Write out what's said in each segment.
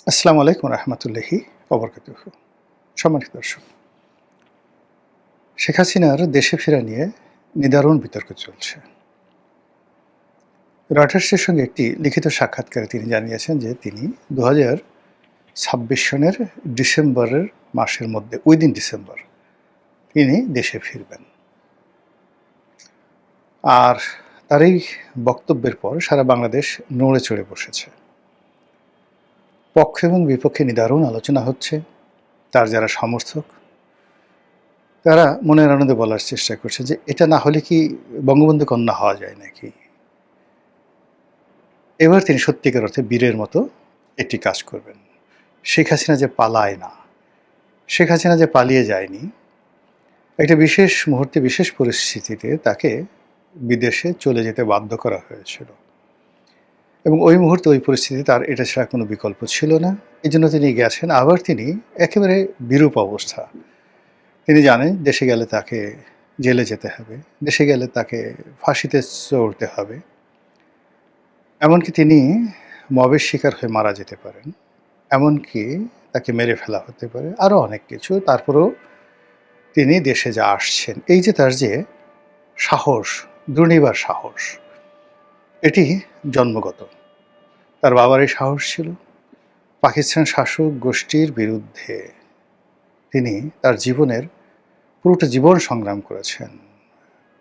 আসসালামু আলাইকুম রহমতুল্লাহি ওবরকাতুহু। সম্মানিত দর্শক, শেখ হাসিনার দেশে ফেরা নিয়ে নিদারুণ বিতর্ক চলছে। রয়টার্সের সঙ্গে একটি লিখিত সাক্ষাৎকারে তিনি জানিয়েছেন যে তিনি ২০২৬ সনের ডিসেম্বরের মাসের মধ্যে উইদিন ডিসেম্বর তিনি দেশে ফিরবেন। আর তার এই বক্তব্যের পর সারা বাংলাদেশ নড়ে চড়ে বসেছে। পক্ষ এবং বিপক্ষে নিদারুণ আলোচনা হচ্ছে। তার যারা সমর্থক তারা মনের আনন্দে বলার চেষ্টা করছে যে এটা না হলে কি বঙ্গবন্ধু কন্যা হওয়া যায় নাকি। এবার তিনি সত্যিকার অর্থে বীরের মতো একটি কাজ করবেন। শেখ হাসিনা যে পালায় না, শেখ হাসিনা যে পালিয়ে যায়নি, একটা বিশেষ মুহূর্তে বিশেষ পরিস্থিতিতে তাকে বিদেশে চলে যেতে বাধ্য করা হয়েছিল এবং ওই মুহূর্তে ওই পরিস্থিতিতে তার এটা ছাড়া কোনো বিকল্প ছিল না। এই জন্য তিনি গেছেন। আবার তিনি একেবারে বিরূপ অবস্থা, তিনি জানেন দেশে গেলে তাকে জেলে যেতে হবে, দেশে গেলে তাকে ফাঁসিতে চড়তে হবে, এমনকি তিনি মবের শিকার হয়ে মারা যেতে পারেন, এমনকি তাকে মেরে ফেলা হতে পারে, আরও অনেক কিছু। তারপরেও তিনি দেশে যা আসছেন, এই যে তার যে সাহস, দুর্নিবার সাহস, এটি জন্মগত। তার বাবার এই সাহস ছিল। পাকিস্তান শাসক গোষ্ঠীর বিরুদ্ধে তিনি তার জীবনের পুরোটা জীবন সংগ্রাম করেছেন।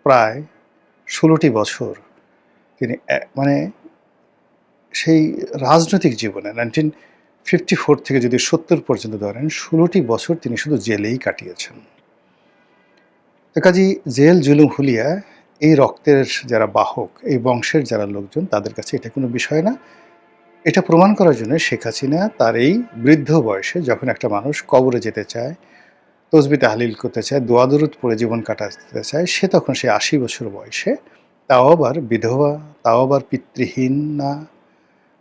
প্রায় ১৬টি বছর তিনি মানে সেই রাজনৈতিক জীবনে 1954 থেকে যদি 70 পর্যন্ত ধরেন ১৬টি বছর তিনি শুধু জেলেই কাটিয়েছেন। তো কাজেই জেল জুলুম হুলিয়া এই রক্তের যারা বাহক, এই বংশের যারা লোকজন, তাদের কাছে এটা কোনো বিষয় না। এটা প্রমাণ করার জন্য শেখ হাসিনা তার এই বৃদ্ধ বয়সে যখন একটা মানুষ কবরে যেতে চায়, তসবিহ তাহলিল করতে চায়, দোয়া দরুদ পড়ে জীবন কাটাতে চায়, সে তখন সে ৮০ বছর বয়সে, তাও আবার বিধবা, তাও আবার পিতৃহীন না,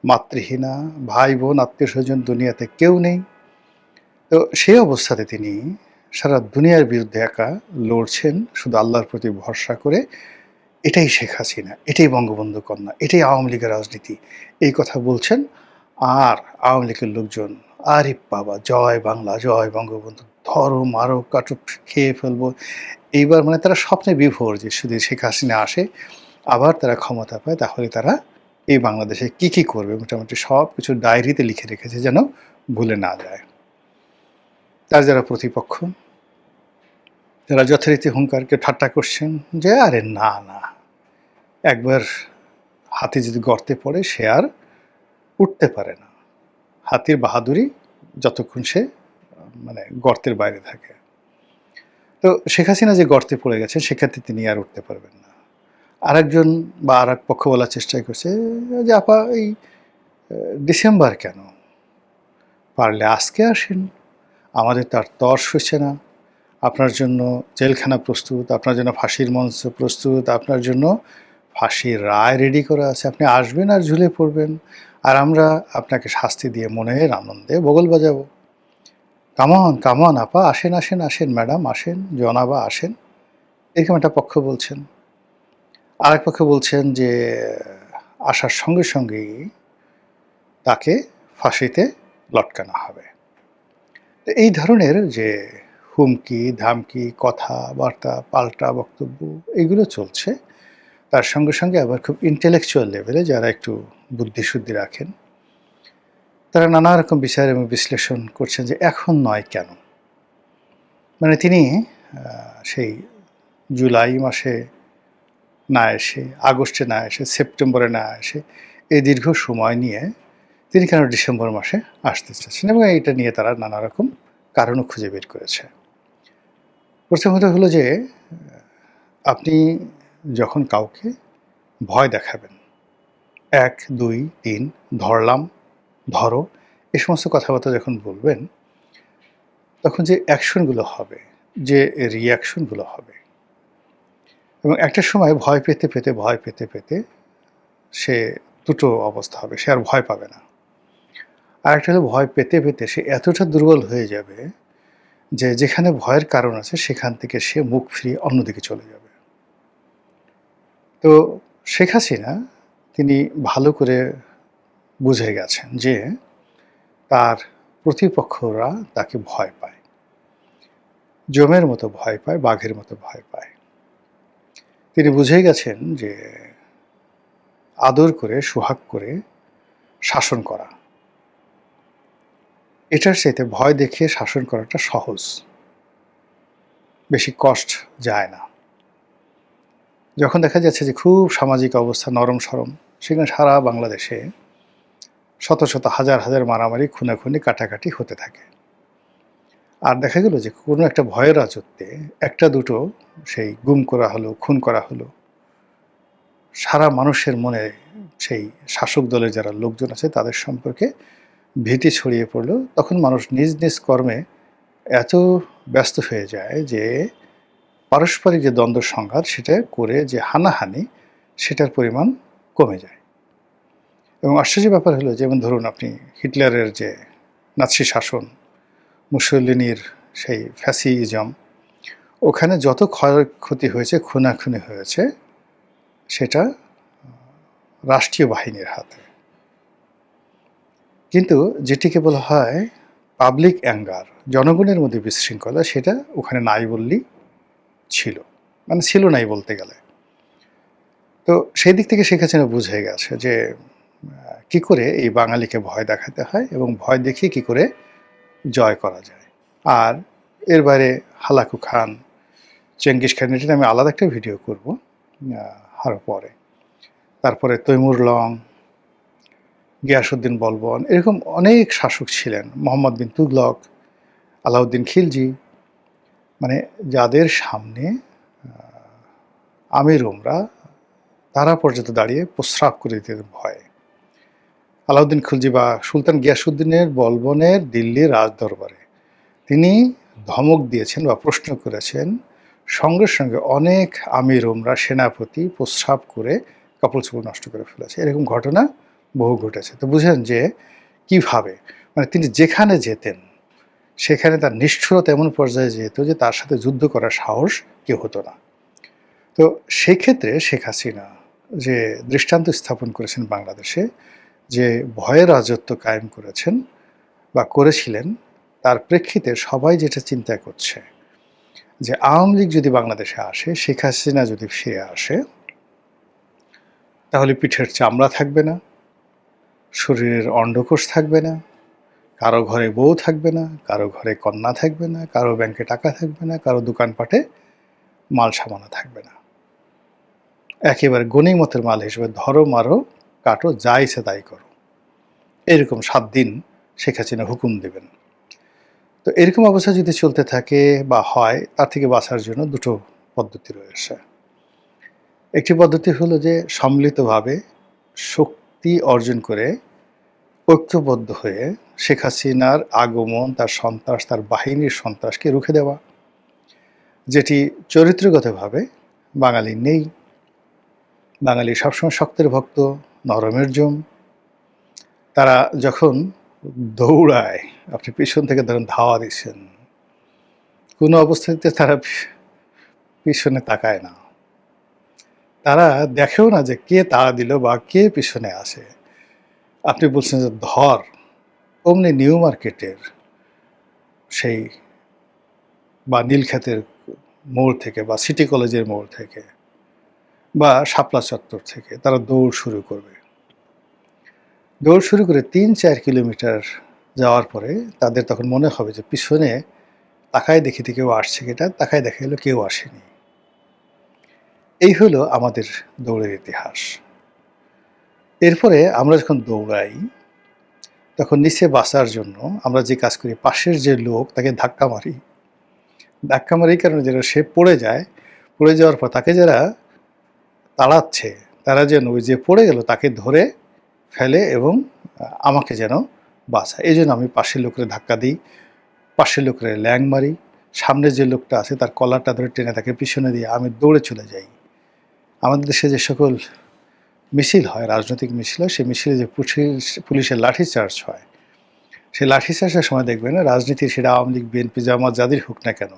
মাতৃহীনা, ভাই বোন আত্মীয় স্বজন দুনিয়াতে কেউ নেই। তো সেই অবস্থাতে তিনি সারা দুনিয়ার বিরুদ্ধে একা লড়ছেন শুধু আল্লাহর প্রতি ভরসা করে। এটাই শেখ হাসিনা, এটাই বঙ্গবন্ধু কন্যা, এটাই আওয়ামী লীগের রাজনীতি, এই কথা বলছেন। আর আওয়ামী লীগের লোকজন, আরে বাবা, জয় বাংলা, জয় বঙ্গবন্ধু, ধরো মারো কাটো, খেয়ে ফেলবো। এইবার মানে তারা স্বপ্নে বিভোর যে শুধু শেখ হাসিনা আসে, আবার তারা ক্ষমতা পায়, তাহলে তারা এই বাংলাদেশে কি কি করবে মোটামুটি সব কিছু ডায়েরিতে লিখে রেখেছে যেন ভুলে না যায়। তার যারা প্রতিপক্ষ, তারা যথারীতি হুঙ্কারকে ঠাট্টা করছেন যে আরে না না, একবার হাতি যদি গর্তে পড়ে সে আর উঠতে পারে না। হাতির বাহাদুরি যতক্ষণ সে মানে গর্তের বাইরে থাকে। তো শেখ হাসিনা যে গর্তে পড়ে গেছেন সেক্ষেত্রে তিনি আর উঠতে পারবেন না। আরেকজন বা আর এক পক্ষ বলার চেষ্টাই করছে যে আপা এই ডিসেম্বর কেন, পারলে আজকে আসেন, আমাদের তার তর্স হচ্ছে না। আপনার জন্য জেলখানা প্রস্তুত, আপনার জন্য ফাঁসির মঞ্চ প্রস্তুত, আপনার জন্য ফাঁসির রায় রেডি করা আছে, আপনি আসবেন আর ঝুলে পড়বেন, আর আমরা আপনাকে শাস্তি দিয়ে মনের আনন্দে বগল বাজাবো। কামন কামন আপা, আসেন আসেন আসেন ম্যাডাম, আসেন জনাবা, আসেন। এরকম একটা পক্ষ বলছেন। আর এক পক্ষ বলছেন যে আসার সঙ্গে সঙ্গেই তাকে ফাঁসিতে লটকানো হবে। এই ধরনের যে হুমকি ধামকি, কথাবার্তা, পাল্টা বক্তব্য, এগুলো চলছে। তার সঙ্গে সঙ্গে আবার খুব ইন্টেলেকচুয়াল লেভেলে যারা একটু বুদ্ধিশুদ্ধি রাখেন, তারা নানা রকম বিচার এবং বিশ্লেষণ করছেন যে এখন নয় কেন। মানে তিনি সেই জুলাই মাসে না এসে, আগস্টে না এসে, সেপ্টেম্বরে না এসে, এই দীর্ঘ সময় নিয়ে তিনি কেন ডিসেম্বর মাসে আসতে চাচ্ছেন, এবং এইটা নিয়ে তারা নানা রকম কারণও খুঁজে বের করেছে। প্রথমত হলো যে আপনি যখন কাউকে ভয় দেখাবেন, ১, ২, ৩, ধরলাম, ধরো, এ সমস্ত কথাবার্তা যখন বলবেন, তখন যে অ্যাকশনগুলো হবে, যে রিয়াকশনগুলো হবে, এবং একটা সময় ভয় পেতে পেতে ভয় পেতে পেতে সে দুটো অবস্থা হবে, সে আর ভয় পাবে না। আর একটা হলো ভয় পেতে পেতে সে এতটা দুর্বল হয়ে যাবে যে যেখানে ভয়ের কারণ আছে সেখান থেকে সে মুখ ফিরিয়ে অন্যদিকে চলে যাবে। তো শেখ হাসিনা তিনি ভালো করে বুঝে গেছেন যে তার প্রতিপক্ষরা তাকে ভয় পায়, যমের মতো ভয় পায়, বাঘের মতো ভয় পায়। তিনি বুঝে গেছেন যে আদর করে, সোহাগ করে শাসন করা, এটার চাইতে ভয় দেখিয়ে শাসন করাটা সহজ, বেশি কষ্ট যায় না। যখন দেখা যাচ্ছে যে খুব সামাজিক অবস্থা নরম সরম, সেখানে সারা বাংলাদেশে শত শত হাজার হাজার মারামারি, খুনাখুনি, কাটাকাটি হতে থাকে। আর দেখা গেল যে কোনো একটা ভয়ের রাজত্বে একটা দুটো সেই গুম করা হলো, খুন করা হলো, সারা মানুষের মনে সেই শাসক দলের যারা লোকজন আছে তাদের সম্পর্কে ভীতি ছড়িয়ে পড়লো। তখন মানুষ নিজ নিজ কর্মে এত ব্যস্ত হয়ে যায় যে পারস্পরিক যে দ্বন্দ্ব সংঘাত সেটা করে যে হানাহানি, সেটার পরিমাণ কমে যায়। এবং আশ্চর্যের ব্যাপার হলো, যেমন ধরুন আপনি হিটলারের যে নাৎসি শাসন, মুসোলিনির সেই ফ্যাসিজম, ওখানে যত ক্ষয়ক্ষতি হয়েছে, খুনাখুনি হয়েছে, সেটা রাষ্ট্রীয় বাহিনীর হাতে। কিন্তু যেটিকে বলা হয় পাবলিক অ্যাঙ্গার, জনগণের মধ্যে বিশৃঙ্খলা, সেটা ওখানে নাই বললেই ছিল, মানে ছিল নাই বলতে গেলে। তো সেই দিক থেকে শেখ হাসিনা বুঝে গেছে যে কি করে এই বাঙালিকে ভয় দেখাতে হয় এবং ভয় দেখিয়ে কি করে জয় করা যায়। আর এর বাইরে হালাকু খান, চেঙ্গিস খান, এটা আমি আলাদা একটা ভিডিও করব আরও পরে। তারপরে তৈমুর লং, গিয়াসউদ্দিন বলবন, এরকম অনেক শাসক ছিলেন, মোহাম্মদ বিন তুগলক, আলাউদ্দিন খিলজি, মানে যাদের সামনে আমির উমরা তারা পর্যন্ত দাঁড়িয়ে প্রস্রাব করে দিতে ভয়। আলাউদ্দিন খিলজি বা সুলতান গিয়াসউদ্দিনের বলবনের দিল্লির রাজদরবারে তিনি ধমক দিয়েছেন বা প্রশ্ন করেছেন, সঙ্গে সঙ্গে অনেক আমির উমরা, সেনাপতি প্রস্রাব করে কাপড় চোপড় নষ্ট করে ফেলেছে। এরকম ঘটনা বহু ঘটেছে। তো বুঝেন যে কিভাবে, মানে তিনি যেখানে যেতেন সেখানে তার নিষ্ঠুরতা এমন পর্যায়ে যেত যে তার সাথে যুদ্ধ করার সাহস কেউ হতো না। তো সেক্ষেত্রে শেখ হাসিনা যে দৃষ্টান্ত স্থাপন করেছেন বাংলাদেশে, যে ভয়ের রাজত্ব কায়েম করেছেন বা করেছিলেন, তার প্রেক্ষিতে সবাই যেটা চিন্তা করছে যে আওয়ামী লীগ যদি বাংলাদেশে আসে, শেখ হাসিনা যদি ফিরে আসে, তাহলে পিঠের চামড়া থাকবে না, শরীরের অন্ডকোষ থাকবে না, কারো ঘরে বউ থাকবে না, কারো ঘরে কন্যা থাকবে না, কারো ব্যাংকে টাকা থাকবে না, কারো দোকানপাটে মাল সামানা থাকবে না। একেবারে গনিমতের মাল হিসেবে ধরো, মারো, কাটো, যা ইচ্ছে তাই করো, এরকম 7 দিন শেখ হাসিনা হুকুম দেবেন। তো এরকম অবস্থা যদি চলতে থাকে বা হয়, তার থেকে বাঁচার জন্য দুটো পদ্ধতি রয়েছে। একটি পদ্ধতি হলো যে সম্মিলিতভাবে শক্তি অর্জন করে ঐক্যবদ্ধ হয়ে শেখ হাসিনার আগমন, তার সন্ত্রাস, তার বাহিনীর সন্ত্রাসকে রুখে দেওয়া, যেটি চরিত্রগতভাবে বাঙালি নেই। বাঙালি সবসময় শক্তের ভক্ত, নরমের জম। তারা যখন দৌড়ায়, আপনি পিছন থেকে ধরেন ধাওয়া দিচ্ছেন, কোনো অবস্থাতে তারা পিছনে তাকায় না, তারা দেখেও না যে কে তাড়া দিল বা কে পিছনে আসে। আপনি বলছেন যে ধর, অমনি নিউ মার্কেটের সেই বা নীলক্ষেতের মোড় থেকে বা সিটি কলেজের মোড় থেকে বা শাপলা চত্বর থেকে তারা দৌড় শুরু করবে। দৌড় শুরু করে ৩-৪ কিলোমিটার যাওয়ার পরে তাদের তখন মনে হবে যে পিছনে তাকায় দেখিতে কেউ আসছে কিনা, তাকায় দেখা গেল কেউ আসেনি। এই হলো আমাদের দৌড়ের ইতিহাস। এরপরে আমরা যখন দৌড়াই, তখন নিচে বাঁচার জন্য আমরা যে কাজ করি, পাশের যে লোক তাকে ধাক্কা মারি। ধাক্কা মারি এই কারণে যেন সে পড়ে যায়, পড়ে যাওয়ার পর তাকে যারা তাড়াচ্ছে তারা যেন ওই যে পড়ে গেল তাকে ধরে ফেলে এবং আমাকে যেন বাঁচায়। এই জন্য আমি পাশের লোকের ধাক্কা দিই, পাশের লোকের ল্যাং মারি, সামনে যে লোকটা আছে তার কলারটা ধরে টেনে তাকে পিছনে দিয়ে আমি দৌড়ে চলে যাই। আমাদের দেশে যে সকল মিছিল হয়, রাজনৈতিক মিছিল হয়, সেই মিছিলে যে পুলিশের লাঠিচার্জ হয়, সেই লাঠিচার্জের সময় দেখবেন রাজনীতির, সেটা আওয়ামী লীগ, বিএনপি, জামাত যাদের হোক না কেন,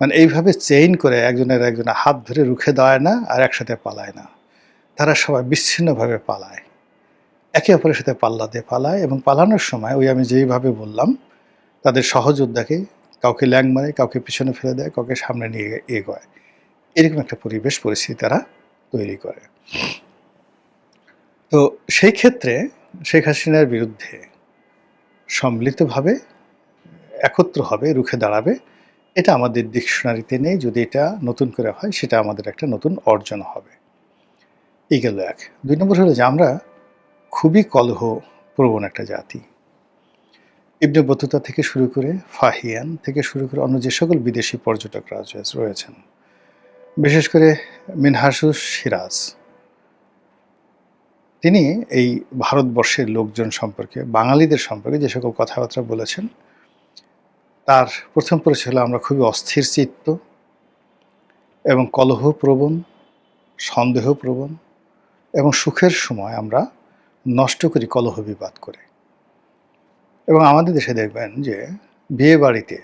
মানে এইভাবে চেইন করে একজনের হাত ধরে রুখে দেওয়ায় না আর একসাথে পালায় না, তারা সবাই বিচ্ছিন্নভাবে পালায়। একে অপরের সাথে পাল্লা দিয়ে পালায় এবং পালানোর সময় ওই আমি যেইভাবে বললাম তাদের সহযোদ্ধাকে কাউকে ল্যাং মারে, কাউকে পিছনে ফেলে দেয়, কাউকে সামনে নিয়ে এগোয়। এরকম একটা পরিস্থিতি তারা তৈরি করে। তো সেই ক্ষেত্রে শেখ হাসিনার বিরুদ্ধে সম্মিলিতভাবে একত্র হবে, রুখে দাঁড়াবে, এটা আমাদের ডিকশনারিতে নেই। যদি এটা নতুন করে হয় সেটা আমাদের একটা নতুন অর্জন হবে। এই গেল এক। ২ নম্বর হলো যে আমরা খুবই কলহপ্রবণ একটা জাতি। ইবনে বতুতা থেকে শুরু করে ফাহিয়ান থেকে শুরু করে অন্য যে সকল বিদেশি পর্যটকরা রয়েছেন, বিশেষ করে মিনহাসুস সিরাজ, তিনি এই ভারতবর্ষের লোকজন সম্পর্কে, বাঙালিদের সম্পর্কে যে সকল কথাবার্তা বলেছেন, তার প্রথম পরিচয় হলো আমরা খুবই অস্থির চিত্ত এবং কলহপ্রবণ, সন্দেহপ্রবণ এবং সুখের সময় আমরা নষ্ট করি কলহ বিবাদ করে। এবং আমাদের দেশে দেখবেন যে বিয়ে বাড়িতে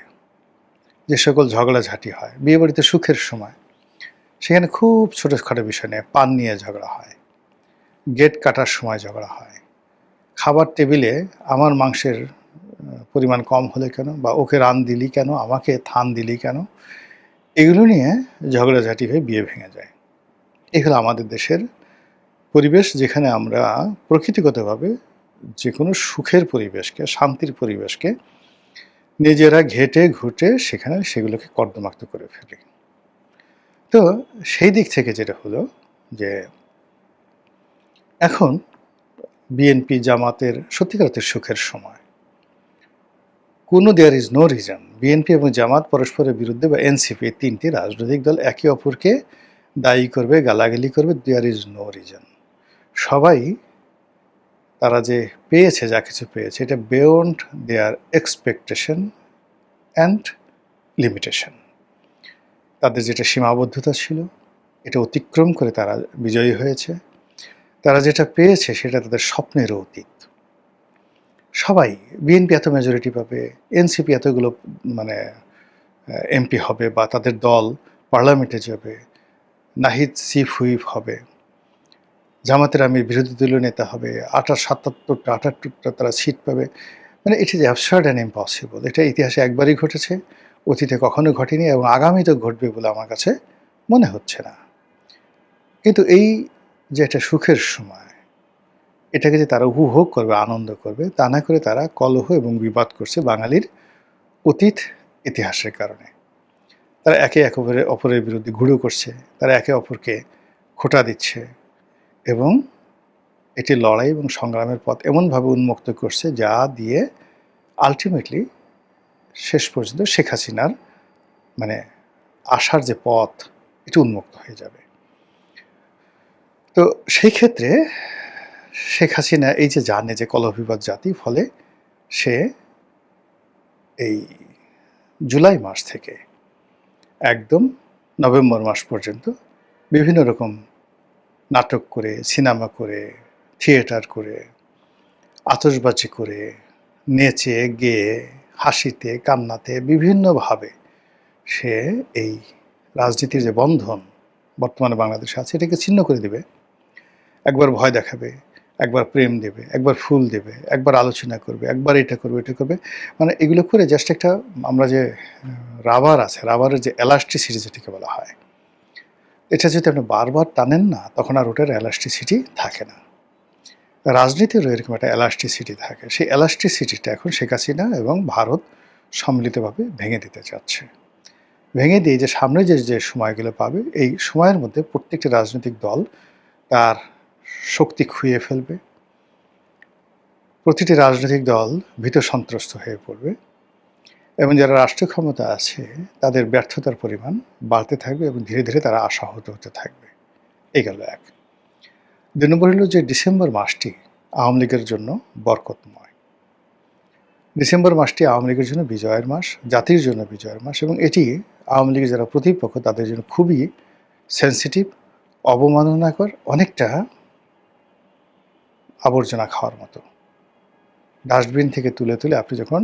যে সকল ঝগড়াঝাটি হয়, বিয়ে বাড়িতে সুখের সময় সেখানে খুব ছোটোখাটো বিষয় নিয়ে পান নিয়ে ঝগড়া হয়, গেট কাটার সময় ঝগড়া হয়, খাবার টেবিলে আমার মাংসের পরিমাণ কম হলে কেন, বা ওকে রান দিলি কেন, আমাকে থান দিলি কেন, এগুলো নিয়ে ঝগড়াঝাটি হয়ে বিয়ে ভেঙে যায়। এই হলো আমাদের দেশের পরিবেশ, যেখানে আমরা প্রকৃতিগতভাবে যে কোনো সুখের পরিবেশকে, শান্তির পরিবেশকে নিজেরা ঘেটে ঘুটে সেখানে সেগুলোকে কর্দমাক্ত করে ফেলি। তো সেই দিক থেকে যেটা হলো যে এখন বিএনপি জামাতের সত্যিকারের সুখের সময়, কোনো there is no reason BNP এবং জামাত পরস্পরের বিরুদ্ধে বা এনসিপি, তিনটি রাজনৈতিক দল একে অপরকে দায়ী করবে, গালাগালি করবে, দেয়ার ইজ নো রিজন। সবাই তারা যে পেয়েছে, যা কিছু পেয়েছে, এটা beyond there expectation and limitation. তাদের যেটা সীমাবদ্ধতা ছিল এটা অতিক্রম করে তারা বিজয়ী হয়েছে। তারা যেটা পেয়েছে সেটা তাদের স্বপ্নেরও অতীত। সবাই, বিএনপি এত মেজরিটি পাবে, এনসিপি এতগুলো মানে এমপি হবে, বা তাদের দল পার্লামেন্টে যাবে, নাহিদ চিফ হুইপ হবে, জামাতের আমির বিরোধী দলীয় নেতা হবে, ৭৭টা তারা সিট পাবে। মানে it is absurd and impossible. এটা ইতিহাসে একবারই ঘটেছে, অতীতে কখনো ঘটেনি এবং আগামীতেও ঘটবে বলে আমার কাছে মনে হচ্ছে না। কিন্তু এই যে একটা সুখের সময়, এটাকে যে তারা উপভোগ করবে, আনন্দ করবে, তা না করে তারা কলহ এবং বিবাদ করছে বাঙালির অতীত ইতিহাসের কারণে। তারা একে অপরের বিরুদ্ধে ঘুরো করছে, তারা একে অপরকে খোঁটা দিচ্ছে এবং এটি লড়াই এবং সংগ্রামের পথ এমনভাবে উন্মুক্ত করছে যা দিয়ে আলটিমেটলি শেষ পর্যন্ত শেখ হাসিনার মানে আসার যে পথ, এটি উন্মুক্ত হয়ে যাবে। তো সেই ক্ষেত্রে শেখ হাসিনা এই যে জানে যে কলহবিবাদ জাতি, ফলে সে এই জুলাই মাস থেকে একদম নভেম্বর মাস পর্যন্ত বিভিন্ন রকম নাটক করে, সিনেমা করে, থিয়েটার করে, আতশবাজি করে, নেচে গেয়ে, হাসিতে কান্নাতে বিভিন্নভাবে সে এই রাজনীতির যে বন্ধন বর্তমানে বাংলাদেশে আছে এটাকে ছিন্ন করে দেবে। একবার ভয় দেখাবে, একবার প্রেম দেবে, একবার ফুল দেবে, একবার আলোচনা করবে, একবার এটা করবে, এটা করবে। মানে এগুলো করে জাস্ট একটা, আমরা যে রাবার আছে, রাবারের যে এলাস্টিসিটি যেটাকে বলা হয়, এটা যদি আপনি বারবার টানেন না, তখন আর ওটার এলাস্টিসিটি থাকে না। রাজনীতিরও এরকম একটা এলাস্টিসিটি থাকে। সেই এলাস্টিসিটিটা এখন শেখ হাসিনা এবং ভারত সম্মিলিতভাবে ভেঙে দিতে চাচ্ছে। ভেঙে দিয়ে যে সামনে যে সময়গুলো পাবে, এই সময়ের মধ্যে প্রত্যেকটি রাজনৈতিক দল তার শক্তি খুইয়ে ফেলবে। প্রতিটি রাজনৈতিক দল ভীত সন্ত্রস্ত হয়ে পড়বে এবং যারা রাষ্ট্র ক্ষমতা আছে তাদের ব্যর্থতার পরিমাণ বাড়তে থাকবে এবং ধীরে ধীরে তারা আশাহত হতে থাকবে। এই গেল এক। ২ নম্বর হলো যে ডিসেম্বর মাসটি আওয়ামী লীগের জন্য বরকতময়। ডিসেম্বর মাসটি আওয়ামী লীগের জন্য বিজয়ের মাস, জাতির জন্য বিজয়ের মাস, এবং এটি আওয়ামী লীগের যারা প্রতিপক্ষ তাদের জন্য খুবই সেন্সিটিভ, অবমাননাকর, অনেকটা আবর্জনা খাওয়ার মতো। ডাস্টবিন থেকে তুলে তুলে আপনি যখন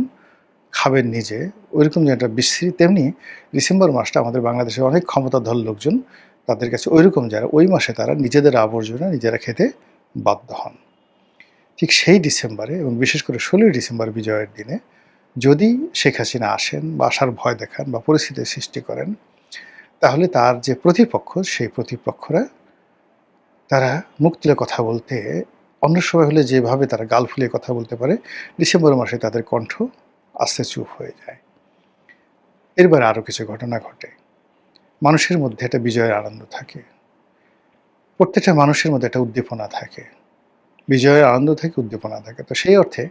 খাবেন নিজে, ওইরকম যে একটা বিশ্রী, তেমনি ডিসেম্বর মাসটা আমাদের বাংলাদেশের অনেক ক্ষমতাধর লোকজন, তাদের কাছে ওইরকম যারা ওই মাসে তারা নিজেদের আবর্জনা নিজেরা খেতে বাধ্য হন। ঠিক সেই ডিসেম্বরে এবং বিশেষ করে ১৬ই ডিসেম্বর বিজয়ের দিনে যদি শেখ হাসিনা আসেন বা আসার ভয় দেখান বা পরিস্থিতির সৃষ্টি করেন, তাহলে তার যে প্রতিপক্ষ, সেই প্রতিপক্ষরা তারা মুখ তুলে কথা বলতে অন্য সময় হলে যেভাবে তারা গাল ফুলিয়ে কথা বলতে পারে, ডিসেম্বর মাসে তাদের কণ্ঠ আস্তে চুপ হয়ে যায়। এরপর আরও কিছু ঘটনা ঘটে। মানুষের মধ্যে একটা বিজয়ের আনন্দ থাকে। প্রত্যেকটা মানুষের মধ্যে একটা উদ্দীপনা থাকে। বিজয়ের আনন্দ থাকে, উদ্দীপনা থাকে। তো সেই অর্থে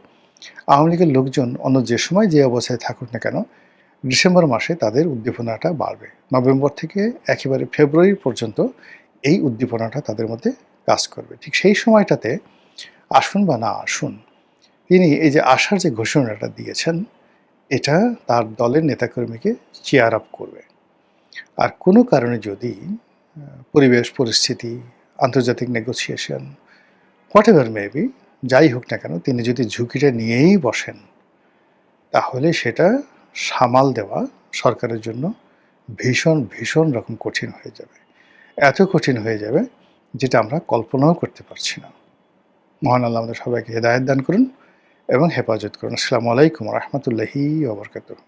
আওয়ামী লীগের লোকজন অন্য যে সময় যে অবস্থায় থাকুক না কেন, ডিসেম্বর মাসে তাদের উদ্দীপনাটা বাড়বে। নভেম্বর থেকে একেবারে ফেব্রুয়ারি পর্যন্ত এই উদ্দীপনাটা তাদের মধ্যে কাজ করবে। ঠিক সেই সময়টাতে আসুন বা না আসুন, তিনি এই যে আসার যে ঘোষণাটা দিয়েছেন, এটা তার দলের নেতাকর্মীকে চিয়ার আপ করবে। আর কোনো কারণে যদি পরিবেশ, পরিস্থিতি, আন্তর্জাতিক নেগোসিয়েশন, হোয়াটএভার মেবি, যাই হোক না কেন, তিনি যদি ঝুঁকিটা নিয়েই বসেন, তাহলে সেটা সামাল দেওয়া সরকারের জন্য ভীষণ রকম কঠিন হয়ে যাবে। এত কঠিন হয়ে যাবে যেটা আমরা কল্পনাও করতে পারছি না। মহান আল্লাহ আমাদের সবাইকে হেদায়েত দান করুন এবং হেফাজত করুন। আসসালামু আলাইকুম ওয়া রাহমাতুল্লাহি ওয়া বারাকাতুহু।